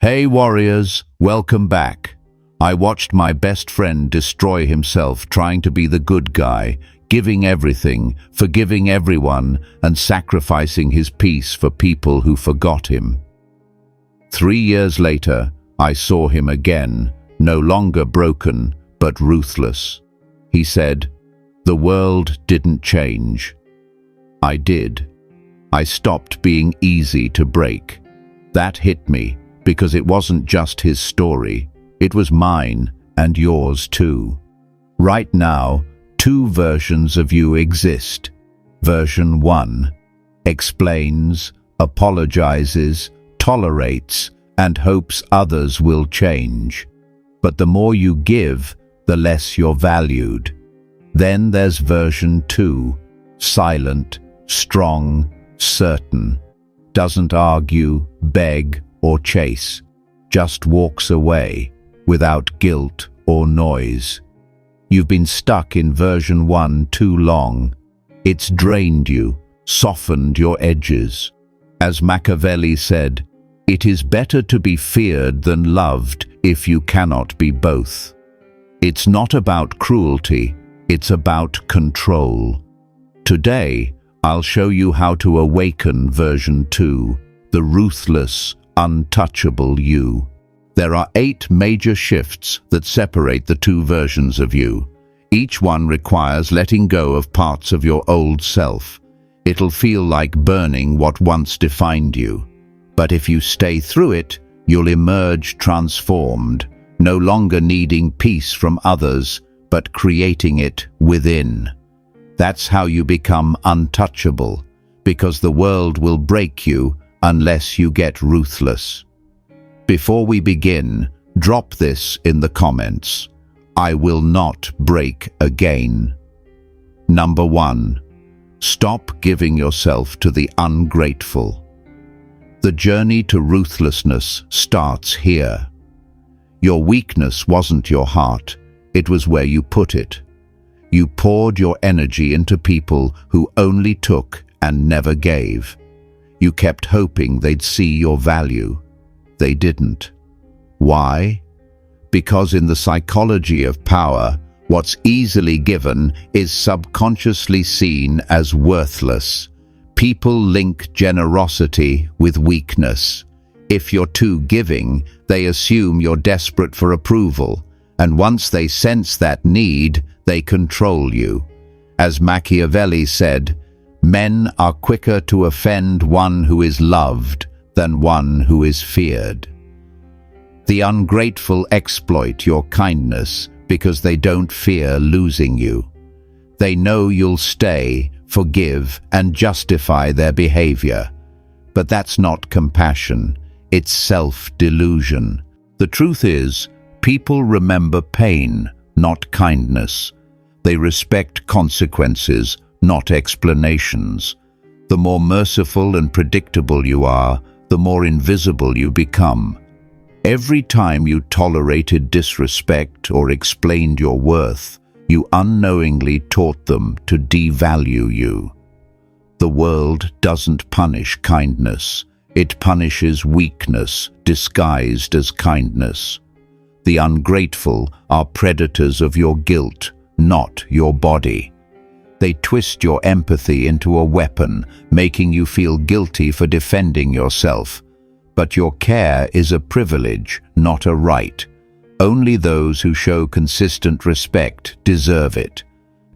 Hey warriors, welcome back. I watched my best friend destroy himself trying to be the good guy, giving everything, forgiving everyone, and sacrificing his peace for people who forgot him. 3 years later, I saw him again, no longer broken, but ruthless. He said, "The world didn't change. I did. I stopped being easy to break." That hit me, because it wasn't just his story, it was mine and yours too. Right now, 2 versions of you exist. Version 1 explains, apologizes, tolerates, and hopes others will change. But the more you give, the less you're valued. Then there's version 2, silent, strong, certain. Doesn't argue, beg, or chase. Just walks away, without guilt or noise. You've been stuck in version 1 too long. It's drained you, softened your edges. As Machiavelli said, "It is better to be feared than loved if you cannot be both." It's not about cruelty, it's about control. Today, I'll show you how to awaken version 2, the ruthless, untouchable you. There are 8 major shifts that separate the 2 versions of you. Each one requires letting go of parts of your old self. It'll feel like burning what once defined you. But if you stay through it, you'll emerge transformed, no longer needing peace from others, but creating it within. That's how you become untouchable, because the world will break you unless you get ruthless. Before we begin, drop this in the comments. I will not break again. Number 1. Stop giving yourself to the ungrateful. The journey to ruthlessness starts here. Your weakness wasn't your heart, it was where you put it. You poured your energy into people who only took and never gave. You kept hoping they'd see your value. They didn't. Why? Because in the psychology of power, what's easily given is subconsciously seen as worthless. People link generosity with weakness. If you're too giving, they assume you're desperate for approval, and once they sense that need, they control you. As Machiavelli said, "Men are quicker to offend one who is loved than one who is feared." The ungrateful exploit your kindness because they don't fear losing you. They know you'll stay, forgive, and justify their behavior. But that's not compassion, it's self-delusion. The truth is, people remember pain, not kindness. They respect consequences, not explanations. The more merciful and predictable you are, the more invisible you become. Every time you tolerated disrespect or explained your worth, you unknowingly taught them to devalue you. The world doesn't punish kindness. It punishes weakness disguised as kindness. The ungrateful are predators of your guilt, not your body. They twist your empathy into a weapon, making you feel guilty for defending yourself. But your care is a privilege, not a right. Only those who show consistent respect deserve it.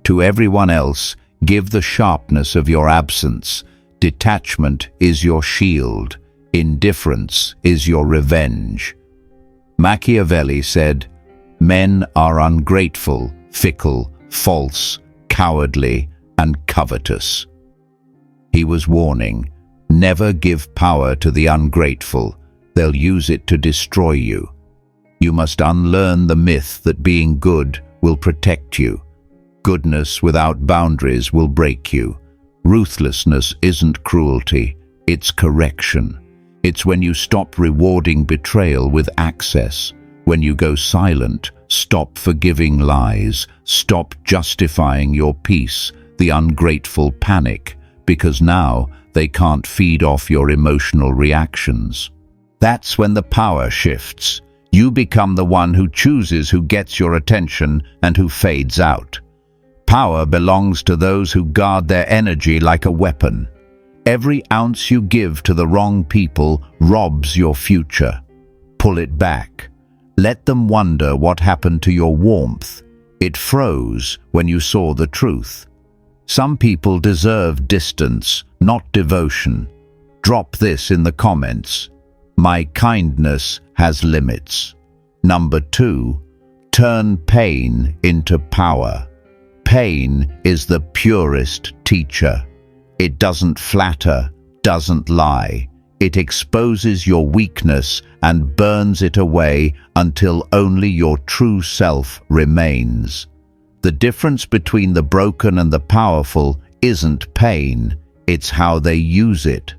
To everyone else, give the sharpness of your absence. Detachment is your shield. Indifference is your revenge. Machiavelli said, "Men are ungrateful, fickle, false, cowardly, and covetous." He was warning, never give power to the ungrateful. They'll use it to destroy you. You must unlearn the myth that being good will protect you. Goodness without boundaries will break you. Ruthlessness isn't cruelty, it's correction. It's when you stop rewarding betrayal with access. When you go silent, stop forgiving lies, stop justifying your peace. The ungrateful panic, because now they can't feed off your emotional reactions. That's when the power shifts. You become the one who chooses who gets your attention and who fades out. Power belongs to those who guard their energy like a weapon. Every ounce you give to the wrong people robs your future. Pull it back. Let them wonder what happened to your warmth. It froze when you saw the truth. Some people deserve distance, not devotion. Drop this in the comments. My kindness has limits. Number 2, turn pain into power. Pain is the purest teacher. It doesn't flatter, doesn't lie. It exposes your weakness and burns it away until only your true self remains. The difference between the broken and the powerful isn't pain, it's how they use it.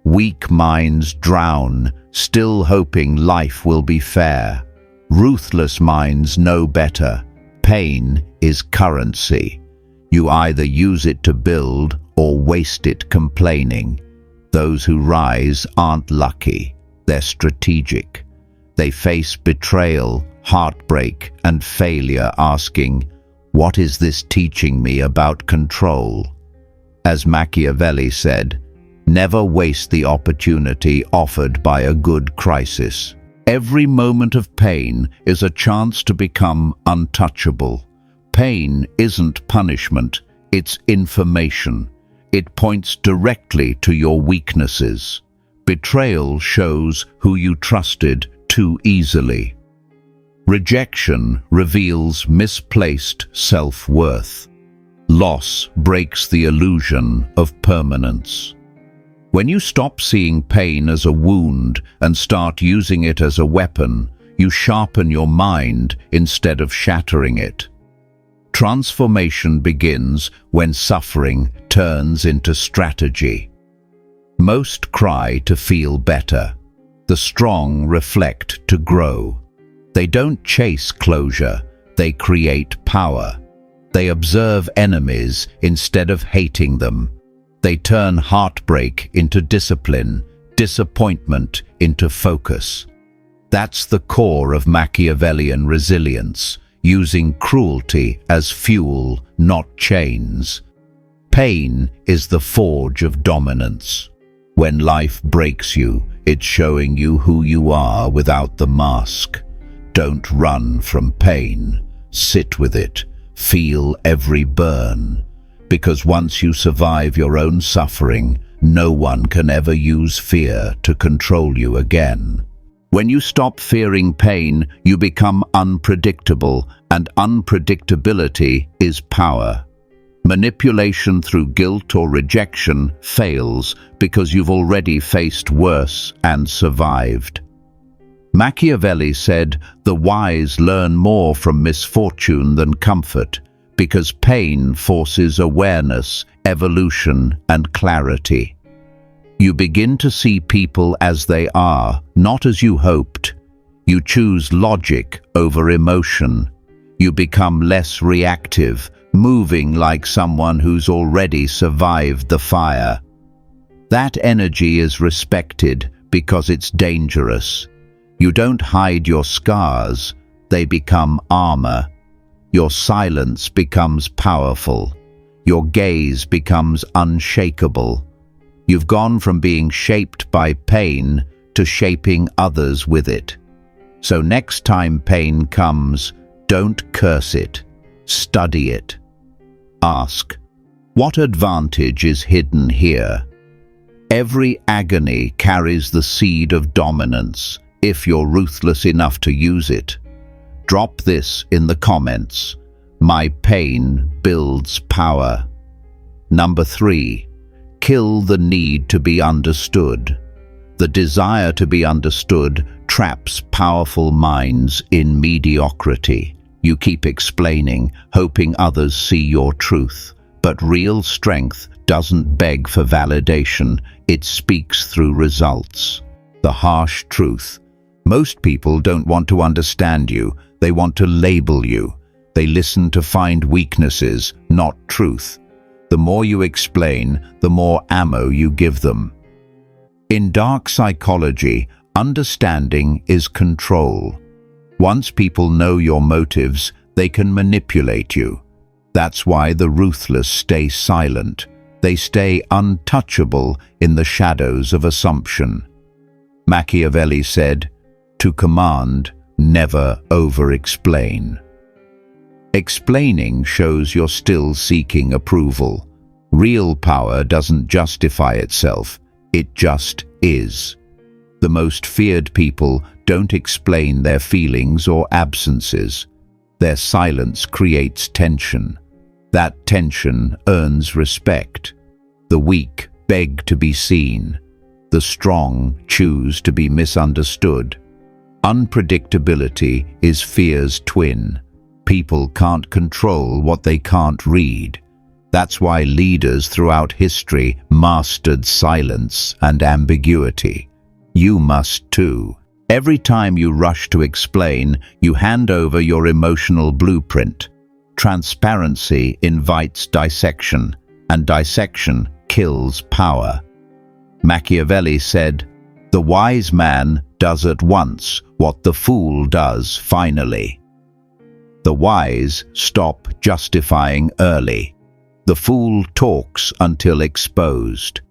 Weak minds drown, still hoping life will be fair. Ruthless minds know better. Pain is currency. You either use it to build or waste it complaining. Those who rise aren't lucky, they're strategic. They face betrayal, heartbreak, and failure asking, "What is this teaching me about control?" As Machiavelli said, never waste the opportunity offered by a good crisis. Every moment of pain is a chance to become untouchable. Pain isn't punishment, it's information. It points directly to your weaknesses. Betrayal shows who you trusted too easily. Rejection reveals misplaced self-worth. Loss breaks the illusion of permanence. When you stop seeing pain as a wound and start using it as a weapon, you sharpen your mind instead of shattering it. Transformation begins when suffering turns into strategy. Most cry to feel better. The strong reflect to grow. They don't chase closure, they create power. They observe enemies instead of hating them. They turn heartbreak into discipline, disappointment into focus. That's the core of Machiavellian resilience, using cruelty as fuel, not chains. Pain is the forge of dominance. When life breaks you, it's showing you who you are without the mask. Don't run from pain. Sit with it. Feel every burn. Because once you survive your own suffering, no one can ever use fear to control you again. When you stop fearing pain, you become unpredictable, and unpredictability is power. Manipulation through guilt or rejection fails because you've already faced worse and survived. Machiavelli said, "The wise learn more from misfortune than comfort, because pain forces awareness, evolution, and clarity." You begin to see people as they are, not as you hoped. You choose logic over emotion. You become less reactive, moving like someone who's already survived the fire. That energy is respected because it's dangerous. You don't hide your scars, they become armor. Your silence becomes powerful. Your gaze becomes unshakable. You've gone from being shaped by pain to shaping others with it. So next time pain comes, don't curse it. Study it. Ask, what advantage is hidden here? Every agony carries the seed of dominance, if you're ruthless enough to use it. Drop this in the comments. My pain builds power. Number 3. Kill the need to be understood. The desire to be understood traps powerful minds in mediocrity. You keep explaining, hoping others see your truth. But real strength doesn't beg for validation, it speaks through results. The harsh truth. Most people don't want to understand you, they want to label you. They listen to find weaknesses, not truth. The more you explain, the more ammo you give them. In dark psychology, Understanding is control. Once people know your motives, they can manipulate you. That's why the ruthless stay silent. They stay untouchable in the shadows of assumption. Machiavelli said, "To command, never over-explain." Explaining shows you're still seeking approval. Real power doesn't justify itself, it just is. The most feared people don't explain their feelings or absences. Their silence creates tension. That tension earns respect. The weak beg to be seen. The strong choose to be misunderstood. Unpredictability is fear's twin. People can't control what they can't read. That's why leaders throughout history mastered silence and ambiguity. You must too. Every time you rush to explain, you hand over your emotional blueprint. Transparency invites dissection, and dissection kills power. Machiavelli said, "The wise man does at once what the fool does finally." The wise stop justifying early. The fool talks until exposed.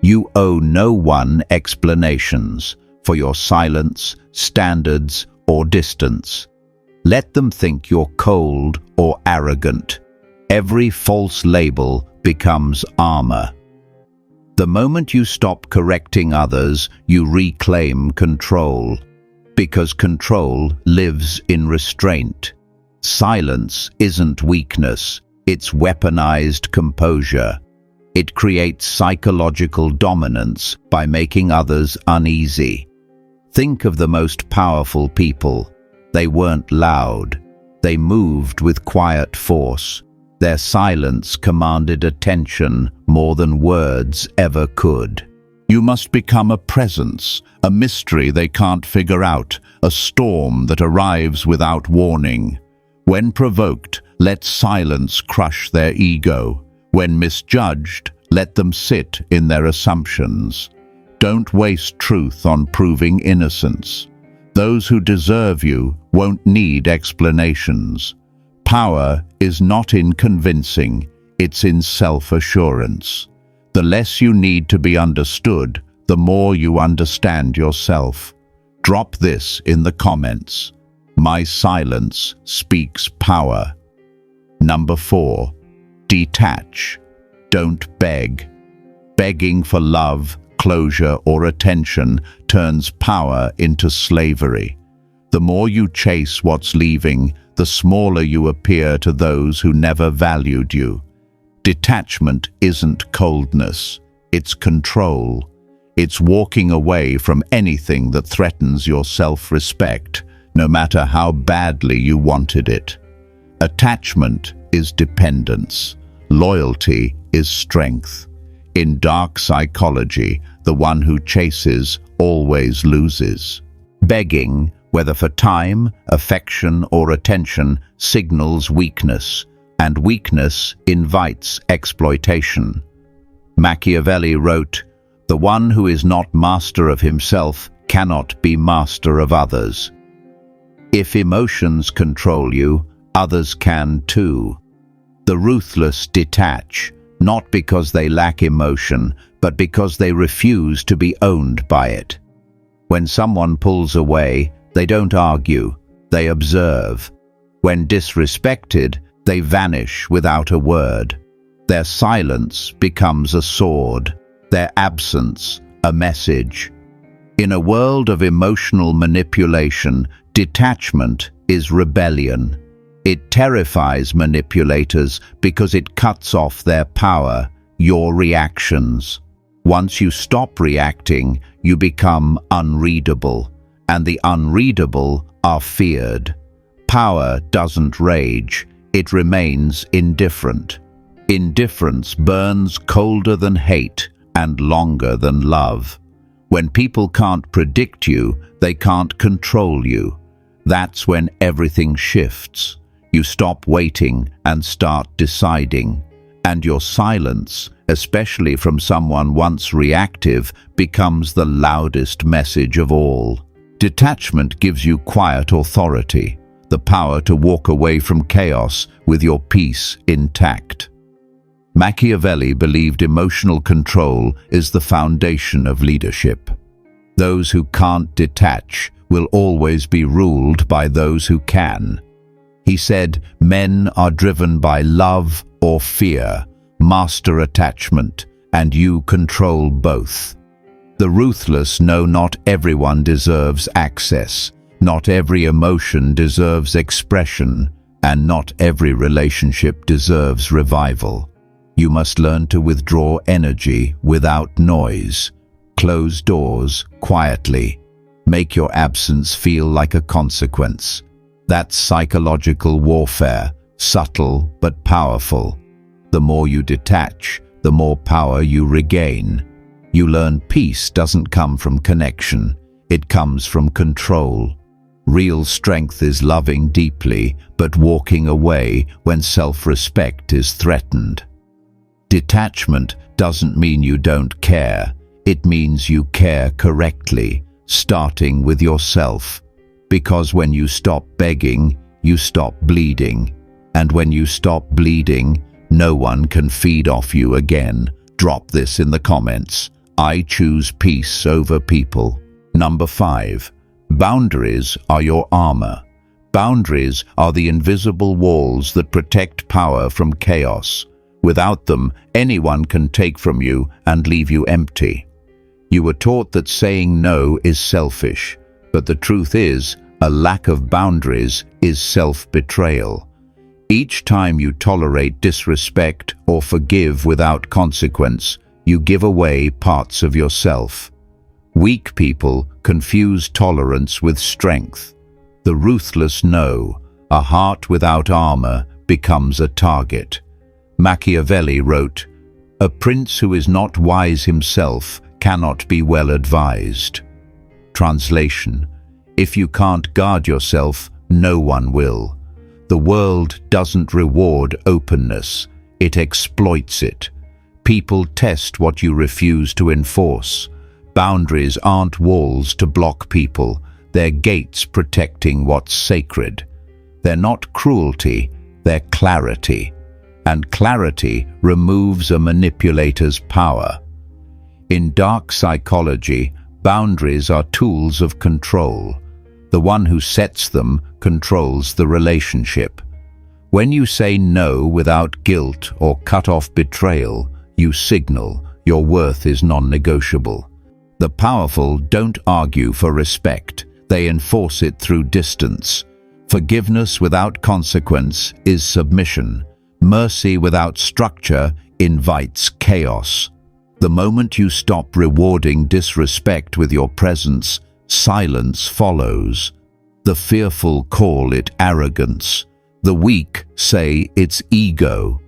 You owe no one explanations for your silence, standards, or distance. Let them think you're cold or arrogant. Every false label becomes armor. The moment you stop correcting others, you reclaim control, because control lives in restraint. Silence isn't weakness, it's weaponized composure. It creates psychological dominance by making others uneasy. Think of the most powerful people. They weren't loud. They moved with quiet force. Their silence commanded attention more than words ever could. You must become a presence, a mystery they can't figure out, a storm that arrives without warning. When provoked, let silence crush their ego. When misjudged, let them sit in their assumptions. Don't waste truth on proving innocence. Those who deserve you won't need explanations. Power is not in convincing, it's in self-assurance. The less you need to be understood, the more you understand yourself. Drop this in the comments. My silence speaks power. Number 4. Detach. Don't beg. Begging for love, closure, or attention turns power into slavery. The more you chase what's leaving, the smaller you appear to those who never valued you. Detachment isn't coldness, it's control. It's walking away from anything that threatens your self-respect, no matter how badly you wanted it. Attachment is dependence. Loyalty is strength. In dark psychology, the one who chases always loses. Begging, whether for time, affection, or attention, signals weakness, and weakness invites exploitation. Machiavelli wrote, "The one who is not master of himself cannot be master of others." If emotions control you, others can too. The ruthless detach, not because they lack emotion, but because they refuse to be owned by it. When someone pulls away, they don't argue, they observe. When disrespected, they vanish without a word. Their silence becomes a sword, their absence a message. In a world of emotional manipulation, detachment is rebellion. It terrifies manipulators because it cuts off their power, your reactions. Once you stop reacting, you become unreadable, and the unreadable are feared. Power doesn't rage, it remains indifferent. Indifference burns colder than hate and longer than love. When people can't predict you, they can't control you. That's when everything shifts. You stop waiting and start deciding, and your silence especially from someone once reactive, becomes the loudest message of all. Detachment gives you quiet authority, the power to walk away from chaos with your peace intact. Machiavelli believed emotional control is the foundation of leadership. Those who can't detach will always be ruled by those who can. He said, "Men are driven by love or fear. Master attachment, and you control both." The ruthless know not everyone deserves access, not every emotion deserves expression, and not every relationship deserves revival. You must learn to withdraw energy without noise. Close doors quietly. Make your absence feel like a consequence. That's psychological warfare, subtle but powerful. The more you detach, the more power you regain. You learn peace doesn't come from connection, it comes from control. Real strength is loving deeply, but walking away when self-respect is threatened. Detachment doesn't mean you don't care, it means you care correctly, starting with yourself. Because when you stop begging, you stop bleeding. And when you stop bleeding, no one can feed off you again. Drop this in the comments. I choose peace over people. Number 5. Boundaries are your armor. Boundaries are the invisible walls that protect power from chaos. Without them, anyone can take from you and leave you empty. You were taught that saying no is selfish, but the truth is, a lack of boundaries is self-betrayal. Each time you tolerate disrespect or forgive without consequence, you give away parts of yourself. Weak people confuse tolerance with strength. The ruthless know, a heart without armor becomes a target. Machiavelli wrote, "A prince who is not wise himself cannot be well advised." Translation: if you can't guard yourself, no one will. The world doesn't reward openness, it exploits it. People test what you refuse to enforce. Boundaries aren't walls to block people, they're gates protecting what's sacred. They're not cruelty, they're clarity. And clarity removes a manipulator's power. In dark psychology, boundaries are tools of control. The one who sets them controls the relationship. When you say no without guilt or cut off betrayal, you signal your worth is non-negotiable. The powerful don't argue for respect, they enforce it through distance. Forgiveness without consequence is submission. Mercy without structure invites chaos. The moment you stop rewarding disrespect with your presence, silence follows. The fearful call it arrogance. The weak say it's ego.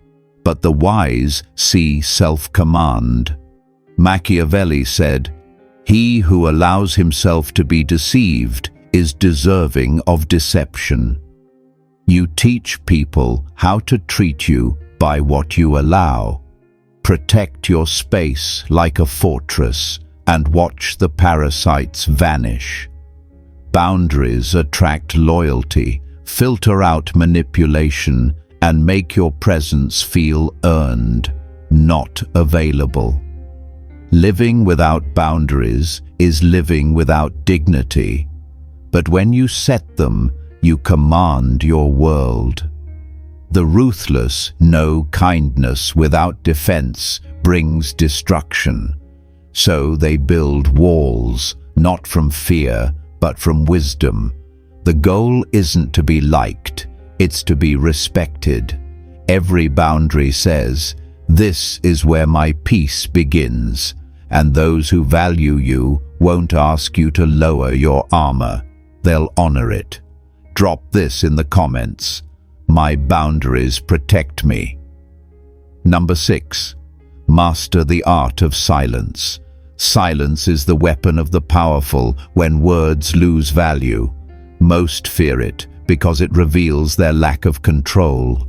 But the wise see self-command. Machiavelli said, "He who allows himself to be deceived is deserving of deception." You teach people how to treat you by what you allow. Protect your space like a fortress and watch the parasites vanish. Boundaries attract loyalty, filter out manipulation, and make your presence feel earned, not available. Living without boundaries is living without dignity. But when you set them, you command your world. The ruthless know kindness without defense brings destruction. So they build walls, not from fear, but from wisdom. The goal isn't to be liked, it's to be respected. Every boundary says, "This is where my peace begins," and those who value you won't ask you to lower your armor. They'll honor it. Drop this in the comments. My boundaries protect me. Number 6. Master the art of silence. Silence is the weapon of the powerful when words lose value. Most fear it because it reveals their lack of control.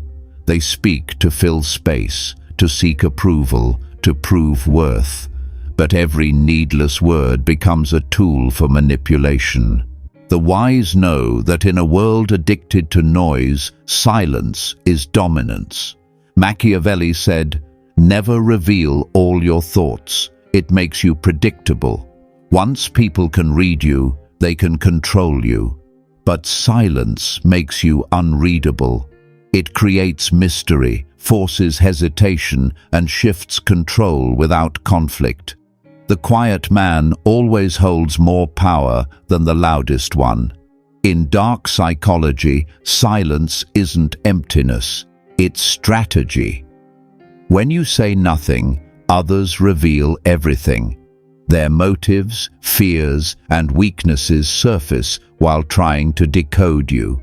They speak to fill space, to seek approval, to prove worth, but every needless word becomes a tool for manipulation. The wise know that in a world addicted to noise, silence is dominance. Machiavelli said, "Never reveal all your thoughts. It makes you predictable. Once people can read you, they can control you. But silence makes you unreadable. It creates mystery, forces hesitation, and shifts control without conflict. The quiet man always holds more power than the loudest one. In dark psychology, silence isn't emptiness, it's strategy. When you say nothing, others reveal everything. Their motives, fears, and weaknesses surface while trying to decode you.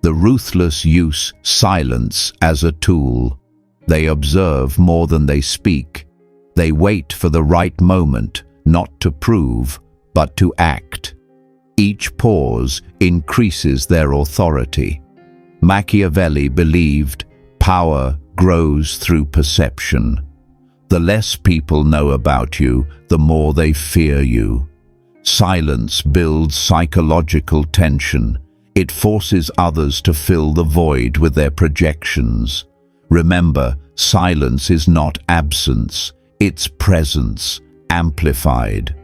The ruthless use silence as a tool. They observe more than they speak. They wait for the right moment, not to prove, but to act. Each pause increases their authority. Machiavelli believed power grows through perception. The less people know about you, the more they fear you. Silence builds psychological tension. It forces others to fill the void with their projections. Remember, silence is not absence, it's presence, amplified.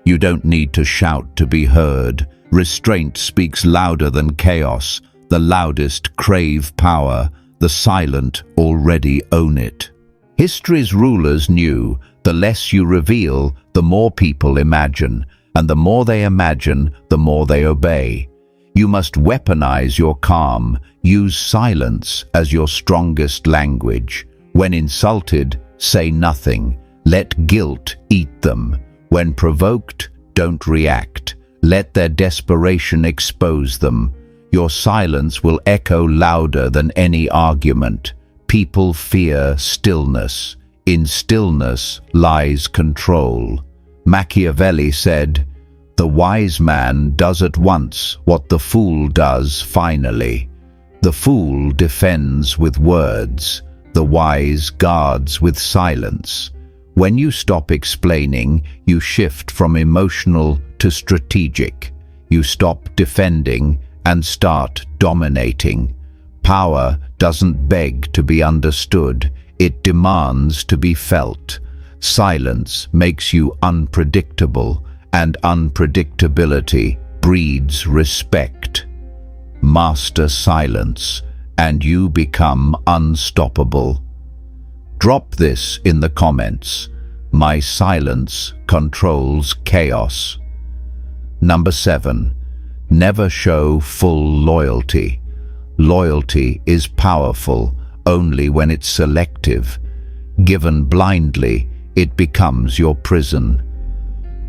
You don't need to shout to be heard. Restraint speaks louder than chaos. The loudest crave power. The silent already own it. History's rulers knew the less you reveal, the more people imagine, and the more they imagine, the more they obey. You must weaponize your calm, use silence as your strongest language. When insulted, say nothing. Let guilt eat them. When provoked, don't react. Let their desperation expose them. Your silence will echo louder than any argument. People fear stillness. In stillness lies control. Machiavelli said, "The wise man does at once what the fool does finally. The fool defends with words. The wise guards with silence." When you stop explaining, you shift from emotional to strategic. You stop defending and start dominating. Power doesn't beg to be understood, it demands to be felt. Silence makes you unpredictable, and unpredictability breeds respect. Master silence, and you become unstoppable. Drop this in the comments. My silence controls chaos. Number 7. Never show full loyalty. Loyalty is powerful only when it's selective. Given blindly, it becomes your prison.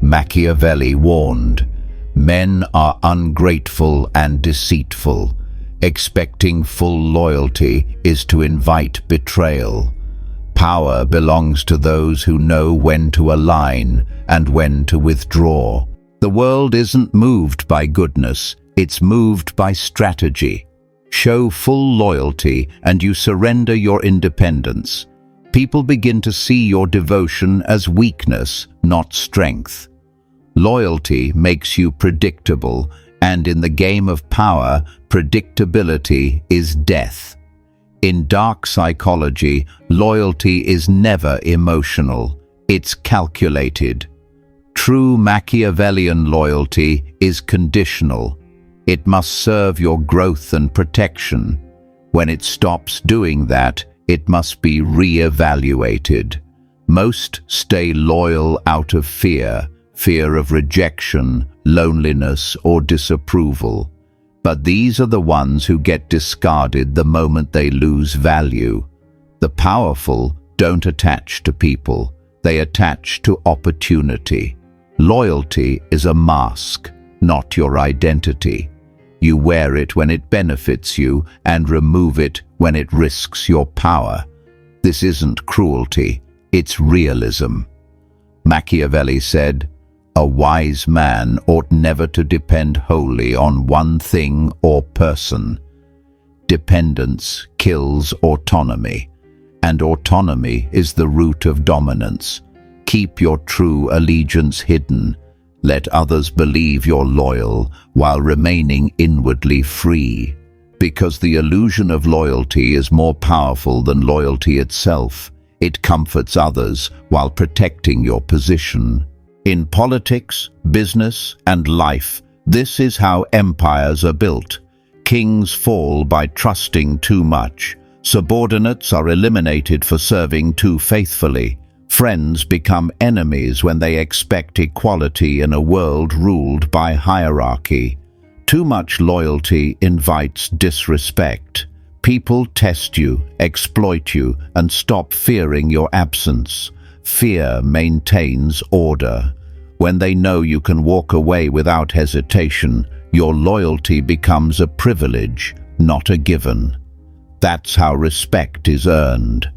Machiavelli warned, "Men are ungrateful and deceitful. Expecting full loyalty is to invite betrayal. Power belongs to those who know when to align and when to withdraw." The world isn't moved by goodness, it's moved by strategy. Show full loyalty and you surrender your independence. People begin to see your devotion as weakness, not strength. Loyalty makes you predictable, and in the game of power, predictability is death. In dark psychology, loyalty is never emotional, it's calculated. True Machiavellian loyalty is conditional. It must serve your growth and protection. When it stops doing that, it must be re-evaluated. Most stay loyal out of fear of rejection, loneliness, or disapproval. But these are the ones who get discarded the moment they lose value. The powerful don't attach to people, they attach to opportunity. Loyalty is a mask, not your identity. You wear it when it benefits you and remove it when it risks your power. This isn't cruelty, it's realism. Machiavelli said, "A wise man ought never to depend wholly on one thing or person. Dependence kills autonomy, and autonomy is the root of dominance. Keep your true allegiance hidden. Let others believe you're loyal while remaining inwardly free. Because the illusion of loyalty is more powerful than loyalty itself. It comforts others while protecting your position. In politics, business, and life, this is how empires are built. Kings fall by trusting too much. Subordinates are eliminated for serving too faithfully. Friends become enemies when they expect equality in a world ruled by hierarchy. Too much loyalty invites disrespect. People test you, exploit you, and stop fearing your absence. Fear maintains order. When they know you can walk away without hesitation, your loyalty becomes a privilege, not a given. That's how respect is earned.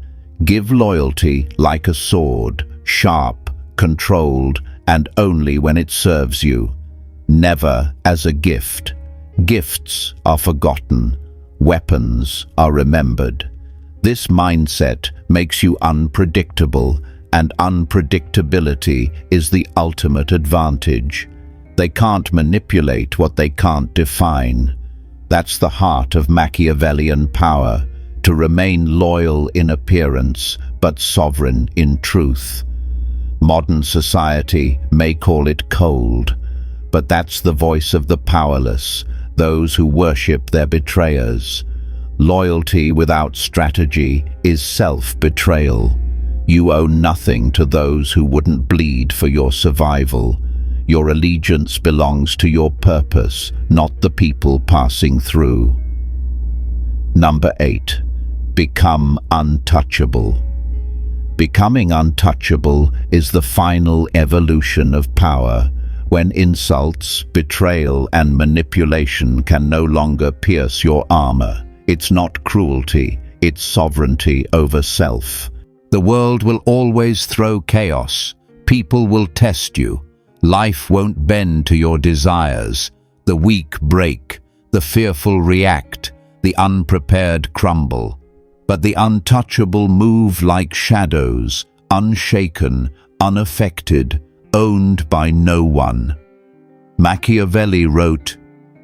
Give loyalty like a sword, sharp, controlled, and only when it serves you. Never as a gift. Gifts are forgotten. Weapons are remembered. This mindset makes you unpredictable, and unpredictability is the ultimate advantage. They can't manipulate what they can't define. That's the heart of Machiavellian power, to remain loyal in appearance, but sovereign in truth. Modern society may call it cold, but that's the voice of the powerless, those who worship their betrayers. Loyalty without strategy is self-betrayal. You owe nothing to those who wouldn't bleed for your survival. Your allegiance belongs to your purpose, not the people passing through. Number 8. Become untouchable. Becoming untouchable is the final evolution of power, when insults, betrayal, and manipulation can no longer pierce your armor. It's not cruelty, it's sovereignty over self. The world will always throw chaos. People will test you. Life won't bend to your desires. The weak break, the fearful react, the unprepared crumble. But the untouchable move like shadows, unshaken, unaffected, owned by no one. Machiavelli wrote,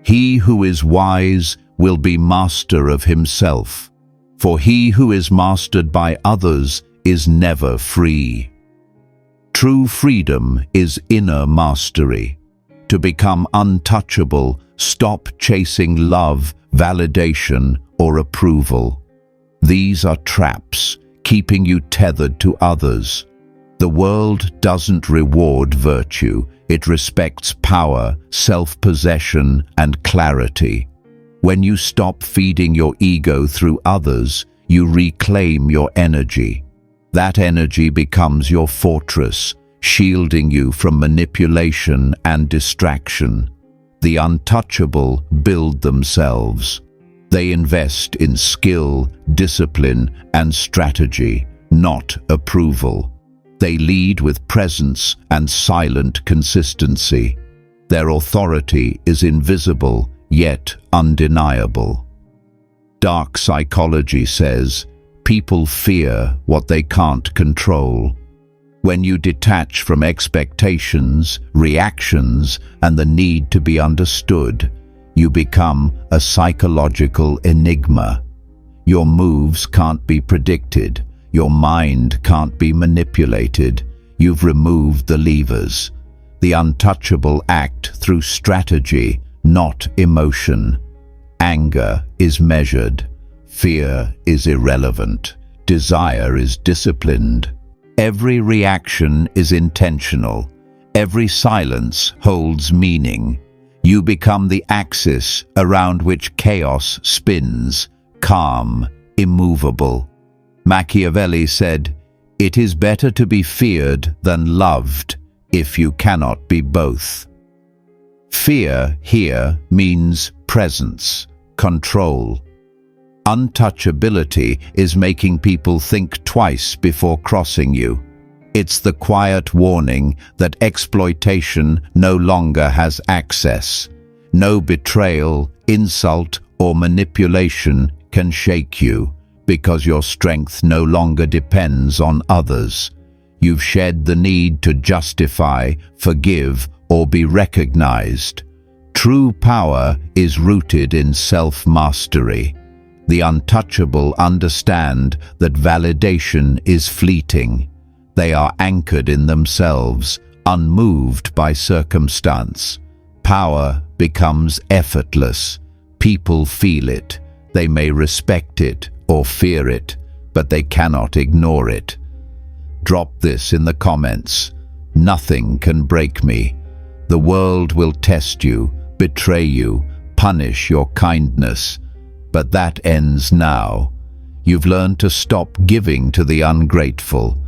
"He who is wise will be master of himself, for he who is mastered by others is never free." True freedom is inner mastery. To become untouchable, stop chasing love, validation, or approval. These are traps, keeping you tethered to others. The world doesn't reward virtue, it respects power, self-possession, and clarity. When you stop feeding your ego through others, you reclaim your energy. That energy becomes your fortress, shielding you from manipulation and distraction. The untouchable build themselves. They invest in skill, discipline, and strategy, not approval. They lead with presence and silent consistency. Their authority is invisible, yet undeniable. Dark psychology says, people fear what they can't control. When you detach from expectations, reactions, and the need to be understood, you become a psychological enigma. Your moves can't be predicted. Your mind can't be manipulated. You've removed the levers. The untouchable act through strategy, not emotion. Anger is measured. Fear is irrelevant. Desire is disciplined. Every reaction is intentional. Every silence holds meaning. You become the axis around which chaos spins, calm, immovable. Machiavelli said, "It is better to be feared than loved if you cannot be both." Fear here means presence, control. Untouchability is making people think twice before crossing you. It's the quiet warning that exploitation no longer has access. No betrayal, insult, or manipulation can shake you. because your strength no longer depends on others. You've shed the need to justify, forgive, or be recognized. True power is rooted in self-mastery. The untouchable understand that validation is fleeting. They are anchored in themselves, unmoved by circumstance. Power becomes effortless. People feel it. They may respect it or fear it, but they cannot ignore it. Drop this in the comments. Nothing can break me. The world will test you, betray you, punish your kindness. But that ends now. You've learned to stop giving to the ungrateful.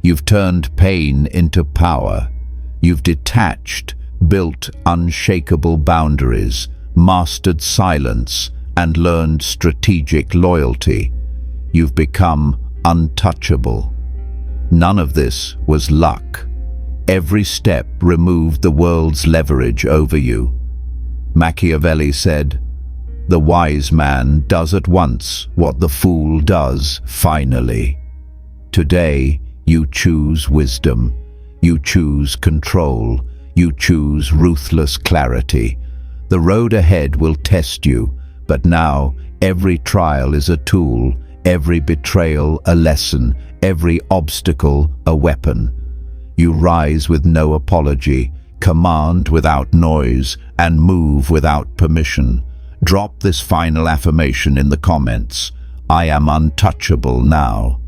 You've turned pain into power. You've detached, built unshakable boundaries, mastered silence, and learned strategic loyalty. You've become untouchable. None of this was luck. Every step removed the world's leverage over you. Machiavelli said, "The wise man does at once what the fool does finally." Today, you choose wisdom. You choose control. You choose ruthless clarity. The road ahead will test you, but now every trial is a tool, every betrayal a lesson, every obstacle a weapon. You rise with no apology, command without noise, and move without permission. Drop this final affirmation in the comments. I am untouchable now.